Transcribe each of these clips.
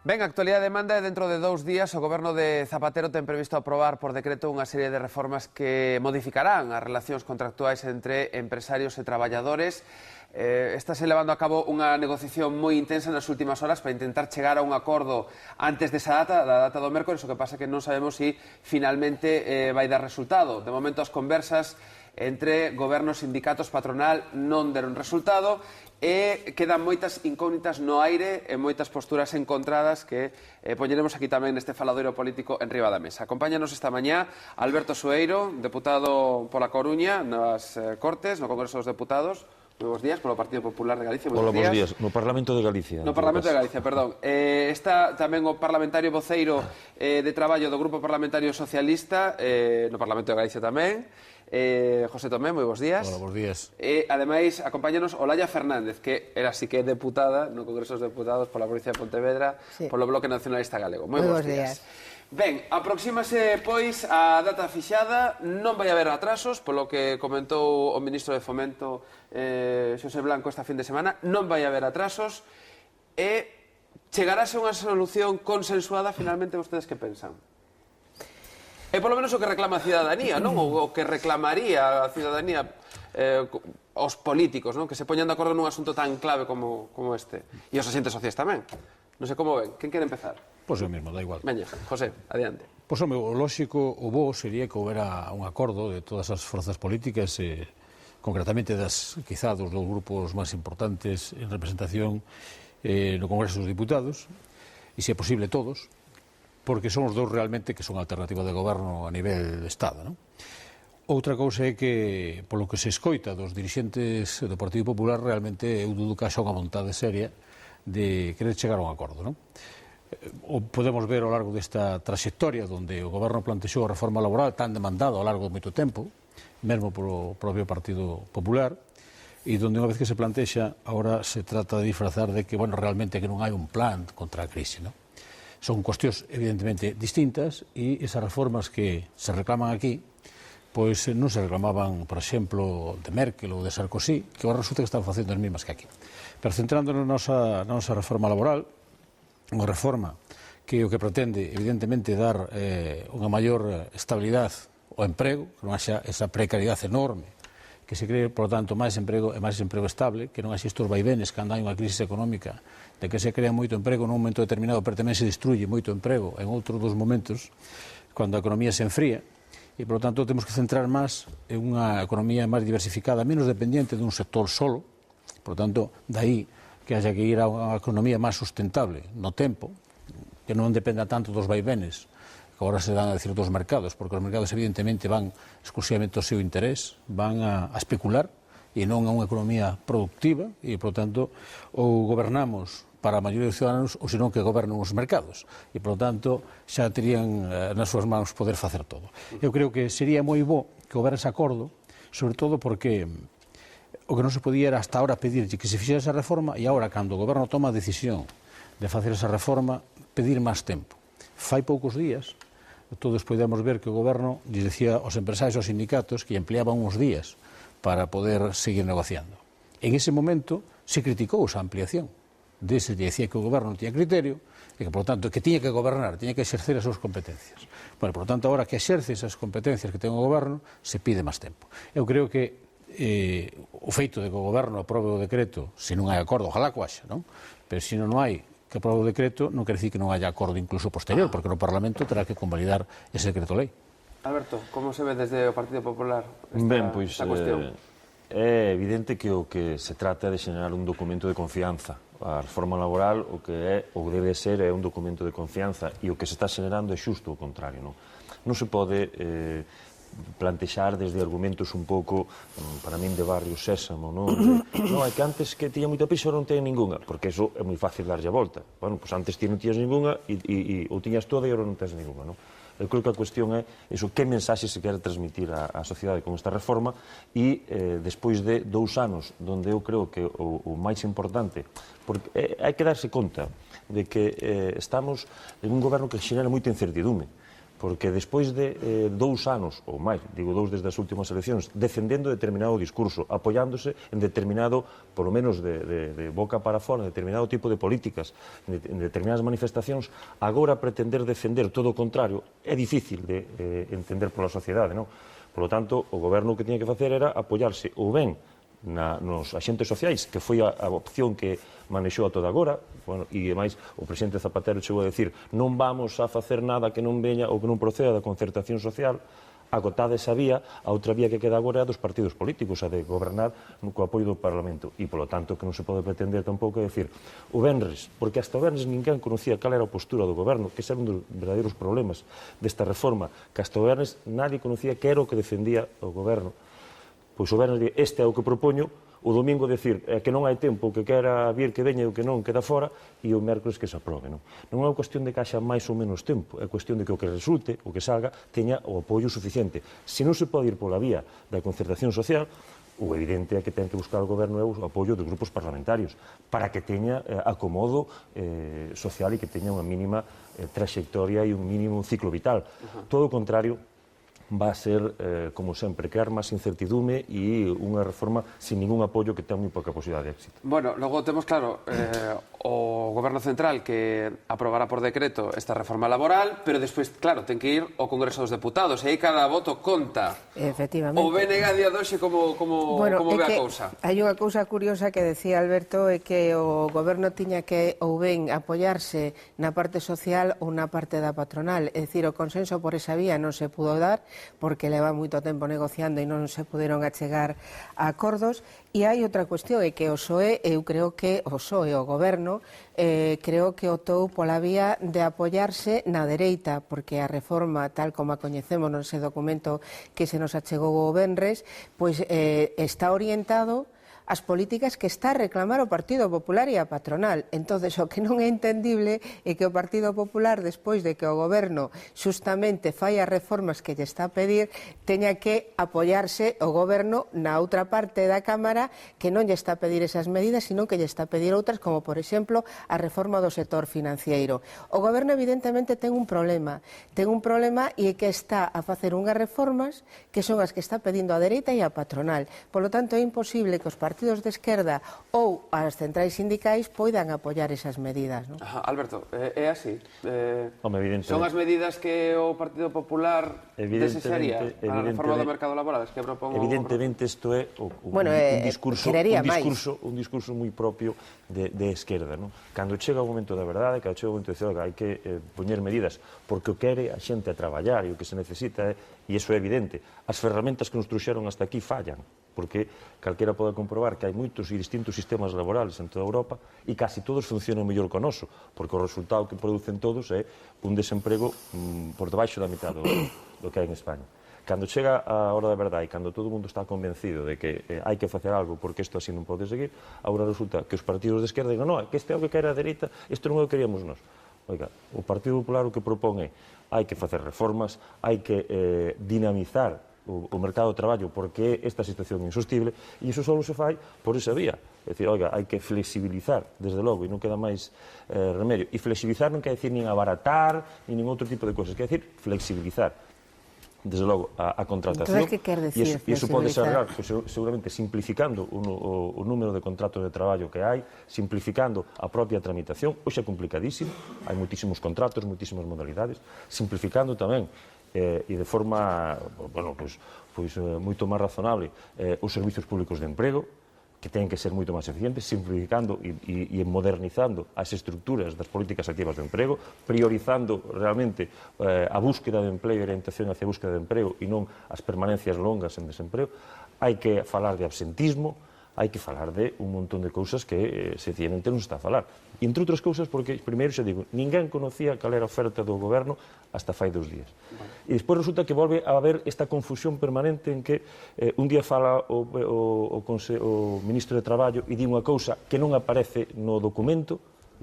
Ben, a actualidade demanda e dentro de 2 días o Goberno de Zapatero ten previsto aprobar por decreto unha serie de reformas que modificarán as relacións contractuais entre empresarios e traballadores. Estáse levando a cabo unha negociación moi intensa nas últimas horas para intentar chegar a un acordo antes desa data, da data do mércores, o que pasa que non sabemos se finalmente vai dar resultado. De momento as conversas entre goberno, sindicatos, patronal non deron resultado e quedan moitas incógnitas no aire e moitas posturas encontradas que poñeremos aquí tamén neste faladoiro político en riba da mesa. Acompáñanos esta mañá Alberto Sueiro, deputado pola Coruña nas Cortes, no Congreso dos Deputados. Moi bons días, polo Partido Popular de Galicia. Hola, bons días. No Parlamento de Galicia. No Parlamento de Galicia, perdón. Está tamén o parlamentario voceiro de traballo do Grupo Parlamentario Socialista, no Parlamento de Galicia tamén, José Tomé, moi bons días. Hola, bons días. Ademais, acompáñanos Olalla Fernández, que era sí que é deputada no Congreso dos Deputados pola provincia de Pontevedra, polo Bloque Nacionalista Galego. Moi bons días. Ben, aproxímase, pois, a data fixada, non vai haber atrasos, polo que comentou o ministro de Fomento, Xosé Blanco, esta fin de semana, non vai haber atrasos, e chegarase unha solución consensuada, finalmente, vostedes que pensan? É polo menos o que reclama a cidadanía, non? O que reclamaría a cidadanía aos políticos, non? Que se poñan de acordo nun asunto tan clave como este. E os asentes sociais tamén. Non sei como ven. Quen quere empezar? Pois eu mesmo, da igual. Veña, José, adiante. Pois o lóxico, o bo sería que houbera un acordo de todas as forzas políticas, concretamente quizá dos grupos máis importantes en representación no Congreso dos Diputados, e se é posible todos, porque son os dous realmente que son a alternativa de goberno a nivel de Estado, non? Outra cousa é que, polo que se escoita dos dirixentes do Partido Popular, realmente eu dudo que haxa unha vontade seria de querer chegar a un acordo, non? O podemos ver ao largo desta trayectoria onde o goberno plantexou a reforma laboral tan demandada ao largo de moito tempo, mesmo polo propio Partido Popular, e onde unha vez que se plantexa, agora se trata de disfrazar de que, bueno, realmente que non hai un plan contra a crise, non? Son cuestións evidentemente distintas e esas reformas que se reclaman aquí pois non se reclamaban, por exemplo, de Merkel ou de Sarkozy, que agora resulta que están facendo as mesmas que aquí. Pero centrándonos na nosa reforma laboral, unha reforma que o que pretende, evidentemente, dar unha maior estabilidade ao emprego, que non haxa esa precariedade enorme, que se cree, por lo tanto, máis emprego e máis emprego estable, que non haxa estes vaivenes cando hai unha crisis económica, de que se crea moito emprego nun momento determinado, pero tamén se destruye moito emprego en outros dos momentos, cando a economía se enfría, e, por lo tanto, temos que centrar máis en unha economía máis diversificada, menos dependiente dun sector solo, por lo tanto, dai que haxa que ir a unha economía máis sustentable no tempo, que non dependa tanto dos vaivenes que agora se dan a decir dos mercados, porque os mercados evidentemente van exclusivamente ao seu interés, van a especular e non a unha economía productiva e, por tanto, ou gobernamos para a maioría dos ciudadanos ou senón que gobernan os mercados e, por tanto, xa terían nas súas mãos poder facer todo. Eu creo que sería moi bo que houbera ese acordo, sobre todo porque o que non se podía era hasta ahora pedir que se fixera esa reforma e agora, cando o goberno toma a decisión de facer esa reforma, pedir máis tempo. Fai poucos días, todos podemos ver que o goberno lles decía aos empresarios e aos sindicatos que empleaban uns días para poder seguir negociando. En ese momento se criticou esa ampliación. Se decía que o goberno non tiña criterio e que, por tanto, que tiña que gobernar, tiña que exercer as súas competencias. Bueno, por tanto, agora que exerce esas competencias que ten o goberno, se pide máis tempo. Eu creo que o feito de que o goberno aprobe o decreto, se non hai acordo, ojalá que haxa, non? Pero se non hai que aprobe o decreto, non quer dicir que non haya acordo incluso posterior, porque no Parlamento terá que convalidar ese decreto lei. Alberto, como se ve desde o Partido Popular esta cuestión? É evidente que o que se trata é de xenerar un documento de confianza. A reforma laboral o que é, ou debe ser, é un documento de confianza e o que se está xenerando é xusto o contrario, non? Non se pode plantexar desde argumentos un pouco, para min, de barrio sésamo, non? Non, é que antes que tiña moita prisa non teña ninguna, porque eso é moi fácil darlle a volta. Bueno, pois antes ti non tiñas ninguna ou tiñas toda e agora non tens ninguna, non? Eu creo que a cuestión é iso, que mensaxe se quere transmitir á sociedade con esta reforma e despois de 2 anos, onde eu creo que o máis importante, porque hai que darse conta de que estamos en un goberno que xenera moita incertidume, porque despois de 2 anos, ou máis, digo 2 desde as últimas eleccións, defendendo determinado discurso, apoiándose en determinado, polo menos de boca para fora, determinado tipo de políticas, en determinadas manifestacións, agora pretender defender todo o contrario é difícil de entender pola sociedade, non? Por lo tanto, o goberno o que tiña que facer era apoiarse ou ben nos axentes sociais, que foi a opción que manexou a toda agora, e ademais o presidente Zapatero chegou a decir non vamos a facer nada que non veña ou que non proceda da concertación social, agotada esa vía, a outra vía que queda agora é a dos partidos políticos, a de gobernar co apoio do Parlamento, e polo tanto que non se pode pretender tampouco decir o venres, porque hasta o venres ninguén conocía cal era a postura do goberno, que ese era un dos verdadeiros problemas desta reforma, que hasta o venres nadie conocía que era o que defendía o goberno. Pois o venres di, este é o que propoño, o domingo decir que non hai tempo, que quera vir que veña e o que non queda fora, e o mércoles que se aprobe. Non é cuestión de que haxa máis ou menos tempo, é cuestión de que o que resulte, o que salga, teña o apoio suficiente. Se non se pode ir pola vía da concertación social, o evidente é que ten que buscar o goberno o apoio dos grupos parlamentarios para que teña acomodo social e que teña unha mínima trayectoria e un mínimo ciclo vital. Todo o contrario va a ser, como sempre, crear máis incertidume e unha reforma sin ningún apoio que ten moi pouca posibilidade de éxito. Bueno, logo temos claro o Goberno Central que aprobará por decreto esta reforma laboral, pero despois, claro, ten que ir ao Congreso dos Deputados, e aí cada voto conta. Efectivamente. O BNG a día de hoxe como ve a cousa? Hai unha cousa curiosa que decía Alberto, é que o Goberno tiña que ou ben apoiarse na parte social ou na parte da patronal, é dicir, o consenso por esa vía non se pudo dar, porque leva moito tempo negociando e non se puderon achegar a acordos. E hai outra cuestión, é que o PSOE, eu creo que o PSOE, o Goberno, creo que optou pola vía de apoiarse na dereita, porque a reforma, tal como a coñecemos nese documento que se nos achegou o venres, pois está orientado as políticas que está a reclamar o Partido Popular e a patronal. Entonces, o que non é entendible é que o Partido Popular, despois de que o Goberno xustamente fai as reformas que lle está a pedir, teña que apoiarse o Goberno na outra parte da Cámara que non lle está a pedir esas medidas, sino que lle está a pedir outras, como, por exemplo, a reforma do sector financiero. O Goberno, evidentemente, ten un problema e é que está a facer unhas reformas que son as que está pedindo a dereita e a patronal. Por lo tanto, é imposible que os partidos de esquerda ou as centrais sindicais poidan apoiar esas medidas, non? Alberto, é así? Son as medidas que o Partido Popular desearía para a reforma do mercado laboral? Evidentemente, isto é un discurso moi propio de esquerda. Cando chega o momento da verdade, cando chega o momento de dizer, hai que poñer medidas, porque o quere a xente a traballar e o que se necesita é, e iso é evidente, as ferramentas que nos trouxeron hasta aquí fallan, porque calquera pode comprobar que hai moitos e distintos sistemas laborales en toda Europa e casi todos funcionan mellor que o noso, porque o resultado que producen todos é un desemprego por debaixo da mitad do que hai en España. Cando chega a hora da verdade e cando todo o mundo está convencido de que hai que facer algo porque isto así non pode seguir, agora resulta que os partidos de esquerda digan, non, que este é o que quere a dereita, isto non é o que queríamos nós. Oiga, o Partido Popular o que propón é hai que facer reformas, hai que dinamizar o mercado do traballo porque esta situación é insostible e iso só se fai por esa vía. É dicir, oiga, hai que flexibilizar, desde logo, e non queda máis remedio. E flexibilizar non quer decir nin abaratar, nin outro tipo de cousas, quer decir flexibilizar. Desde logo, a contratación. Entón, que quer decir e iso pode ser seguramente simplificando o número de contratos de traballo que hai, simplificando a propia tramitación, hoxe é complicadísimo, hai moitísimos contratos, moitísimas modalidades, simplificando tamén e de forma moito máis razonable os servizos públicos de emprego, que ten que ser moito máis eficientes, simplificando e modernizando as estructuras das políticas activas de emprego, priorizando realmente a búsqueda de emprego e a orientación hacia a búsqueda de emprego e non as permanencias longas en desemprego. Hai que falar de absentismo, hai que falar de un montón de cousas que sencillamente non se está a falar. E entre outras cousas, porque, primeiro, xa digo, ninguén conocía cal era a oferta do goberno hasta fai 2 días. E despois resulta que volve a haber esta confusión permanente en que un día fala o ministro de Traballo e di unha cousa que non aparece no documento,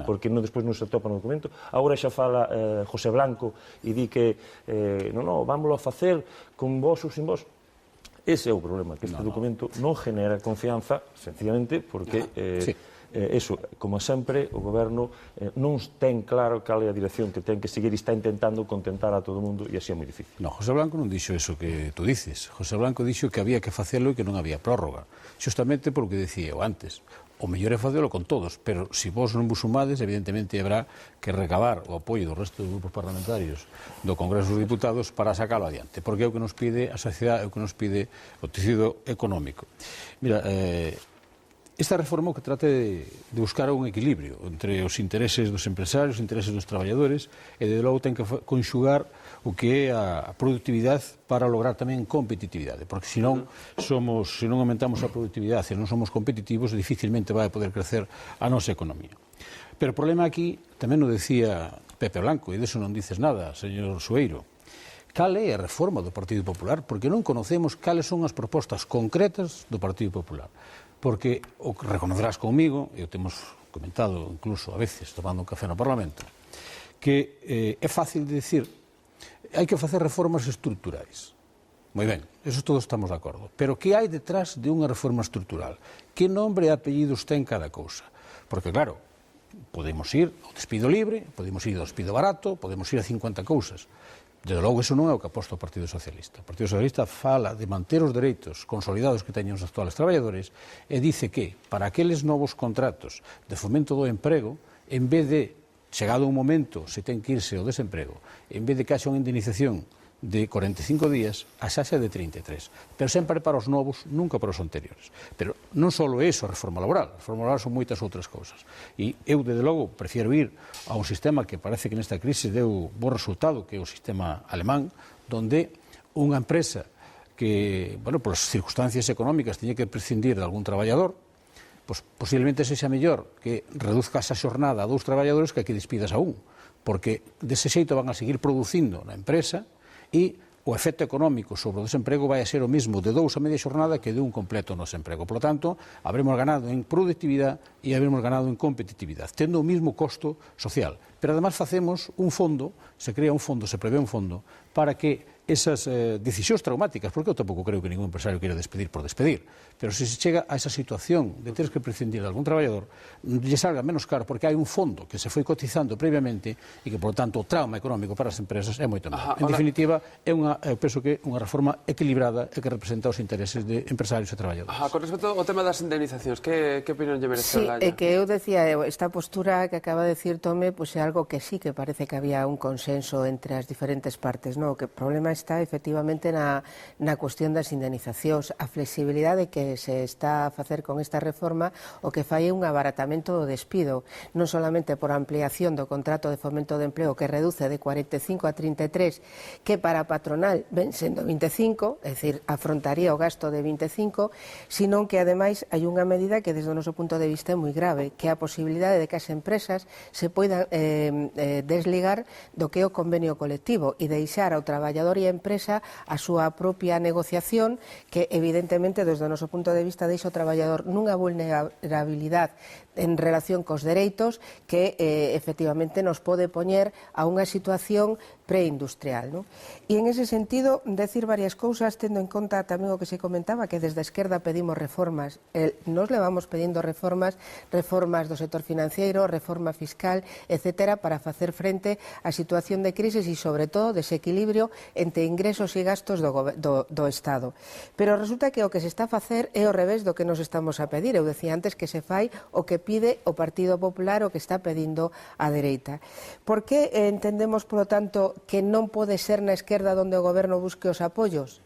porque despois non se atopa no documento. Agora xa fala José Blanco e di que vámoslo a facer con vos ou sin vos. Ese é o problema, que este documento non genera confianza, sencillamente, porque Eso, como sempre, o goberno non ten claro cal é a dirección que ten que seguir e está intentando contentar a todo o mundo e así é moi difícil. No, José Blanco non dixo eso que tú dices. José Blanco dixo que había que facelo e que non había prórroga. Xustamente por o que dicía eu antes. O mellor é facelo con todos, pero se vos non vos sumades, evidentemente habrá que recabar o apoio do resto dos grupos parlamentarios do Congreso dos Diputados para sacalo adiante, porque é o que nos pide a sociedade, é o que nos pide o tecido económico. Mira, esta reforma o que trata de buscar un equilibrio entre os intereses dos empresarios, os intereses dos traballadores, e de logo ten que conxugar o que é a productividade para lograr tamén competitividade, porque se non aumentamos a productividade e non somos competitivos, dificilmente vai poder crecer a nosa economía. Pero o problema aquí, tamén o decía Pepe Blanco, e deso non dices nada, señor Sueiro, cal é a reforma do Partido Popular, porque non conocemos cales son as propostas concretas do Partido Popular. Porque, o que reconocerás comigo, e o temos comentado incluso a veces tomando un café no Parlamento, que é fácil de decir, hai que facer reformas estruturais. Moi ben, eso todos estamos de acordo. Pero que hai detrás de unha reforma estrutural? Que nombre e apellidos ten cada cousa? Porque, claro, podemos ir ao despido libre, podemos ir ao despido barato, podemos ir a 50 cousas. Desde logo, iso non é o que aposta o Partido Socialista. O Partido Socialista fala de manter os dereitos consolidados que teñen os actuales traballadores e dice que, para aqueles novos contratos de fomento do emprego, en vez de, chegado un momento, se ten que irse ao desemprego, en vez de que haxa unha indemnización de 45 días, a xaxa de 33. Pero sempre para os novos, nunca para os anteriores. Pero non só é iso a reforma laboral. A reforma laboral son moitas outras cousas. E eu, desde logo, prefiero ir a un sistema que parece que nesta crise deu bo resultado, que é o sistema alemán, donde unha empresa que, bueno, por as circunstancias económicas tiña que prescindir de algún traballador, pois posiblemente sexa mellor que reduzca esa xornada a 2 traballadores que despidas a un, porque dese xeito van a seguir producindo na empresa e o efecto económico sobre o desemprego vai a ser o mesmo de 2 a media xornada que de un completo no desemprego. Por lo tanto, habremos ganado en productividade e habremos ganado en competitividade, tendo o mesmo costo social. Pero además facemos un fondo, se crea un fondo, se prevé un fondo, para que esas decisións traumáticas, porque eu tampouco creo que ningún empresario queira despedir por despedir, pero se chega a esa situación de teres que prescindir de algún traballador, lle salga menos caro, porque hai un fondo que se foi cotizando previamente e que, por tanto, o trauma económico para as empresas é moito menor. En definitiva, eu penso que é unha reforma equilibrada e que representa os intereses de empresarios e traballadores. Con respecto ao tema das indemnizacións, que opinión lle merece Sí, Olaya? que eu decía, esta postura que acaba de decir Tome, pues é algo que sí que parece que había un consenso entre as diferentes partes, no? Que o problema está efectivamente na cuestión das indemnizacións, a flexibilidade que se está a facer con esta reforma, o que fai un abaratamento do despido, non solamente por ampliación do contrato de fomento de empleo que reduce de 45 a 33, que para a patronal ven sendo 25, é dicir, afrontaría o gasto de 25, sino que ademais hai unha medida que desde o noso punto de vista é moi grave, que é a posibilidade de que as empresas se poidan desligar do que é o convenio colectivo e deixar ao traballador e a empresa a súa propia negociación, que evidentemente desde o noso punto de vista deixa o traballador nunha vulnerabilidade en relación cos dereitos que efectivamente nos pode poñer a unha situación preindustrial, ¿no? E en ese sentido, decir varias cousas, tendo en conta tamén o que se comentaba, que desde a esquerda pedimos reformas. Nos levamos pedindo reformas do sector financiero, reforma fiscal, etcétera, para facer frente á situación de crisis e, sobre todo, desequilibrio entre ingresos e gastos do Estado. Pero resulta que o que se está a facer é o revés do que nos estamos a pedir. Eu decía antes que se fai o que pide o Partido Popular, o que está pedindo a dereita. Por que entendemos, polo tanto, que non pode ser na esquerda onde o goberno busque os apoios?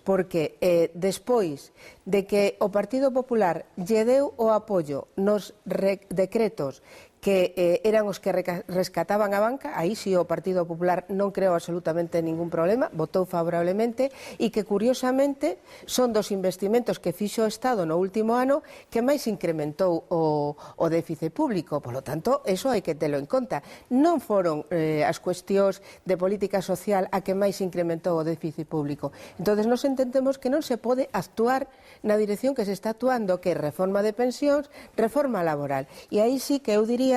Porque despois de que o Partido Popular lle deu o apoio nos decretos que eran os que rescataban a banca, aí si o Partido Popular non creou absolutamente ningún problema, votou favorablemente, e que curiosamente son dos investimentos que fixo o Estado no último ano que máis incrementou o déficit público. Por lo tanto, eso hai que telo en conta. Non foron as cuestións de política social a que máis incrementou o déficit público. Entón, nos entendemos que non se pode actuar na dirección que se está actuando, que é reforma de pensións, reforma laboral. E aí sí que eu diría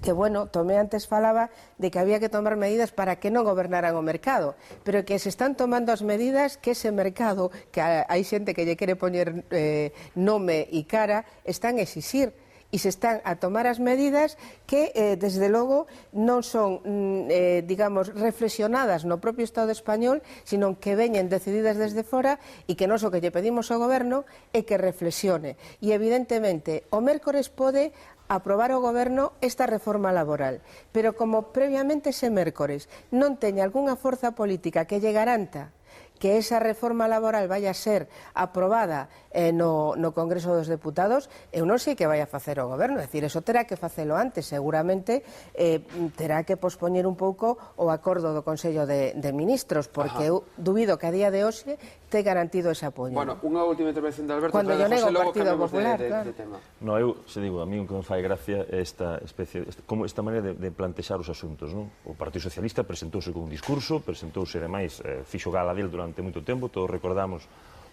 que, bueno, Tomé antes falaba de que había que tomar medidas para que non gobernaran o mercado, pero que se están tomando as medidas que ese mercado, que hai xente que lle quere poñer nome e cara, están a exixir. e se están a tomar as medidas que, desde logo, non son, digamos, reflexionadas no propio Estado español, sino que veñen decididas desde fora e que nós o que lle pedimos ao Goberno é que reflexione. E, evidentemente, o mércores pode aprobar o Goberno esta reforma laboral, pero como previamente ese mércores non teña algunha forza política que lle garanta que esa reforma laboral vai a ser aprobada no Congreso dos Deputados, eu non sei que vai a facer o Goberno, é dicir, eso terá que facelo antes, seguramente terá que pospoñer un pouco o acordo do Consello de Ministros, porque eu dubido que a día de hoxe te garantido ese apoio. Bueno, unha última intervención de Alberto, Cuando yo nego o Partido Popular, de tema. No, eu, se digo, a mí o que me fai gracia é esta maneira de plantexar os asuntos, non? O Partido Socialista presentouse con un discurso, presentouse, ademais, fixo gala del durante moito tempo, todos recordamos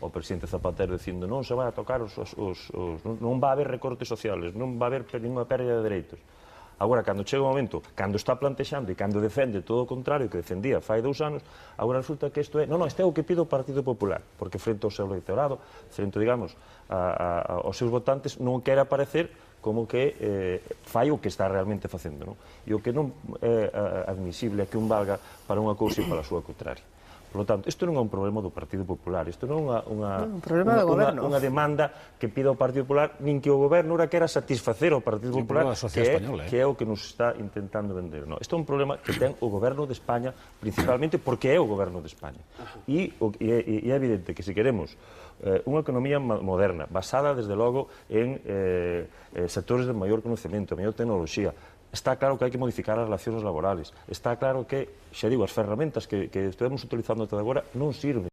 o presidente Zapatero dicindo non se vai a tocar non vai haber recortes sociales, non vai haber ninguna pérdida de dereitos. Agora, cando chega o momento, cando está plantexando e cando defende todo o contrario que defendía fai 2 anos, agora resulta que isto é... Non, este é o que pide o Partido Popular, porque frente ao seu electorado, frente, digamos, aos seus votantes, non quere aparecer como que fai o que está realmente facendo, non? E o que non é admisible é que un valga para unha cousa e para a súa contraria. Por lo tanto, isto non é un problema do Partido Popular, isto non é unha demanda que pida o Partido Popular, nin que o Goberno ora quera satisfacer ao Partido Popular, que é o que nos está intentando vender. Isto é un problema que ten o Goberno de España, principalmente porque é o Goberno de España. E é evidente que se queremos unha economía moderna, basada, desde logo, en sectores de maior conocemento, maior tecnoloxía, está claro que hai que modificar as relacións laborales. Está claro que, xa digo, as ferramentas que estamos utilizando até agora non sirven.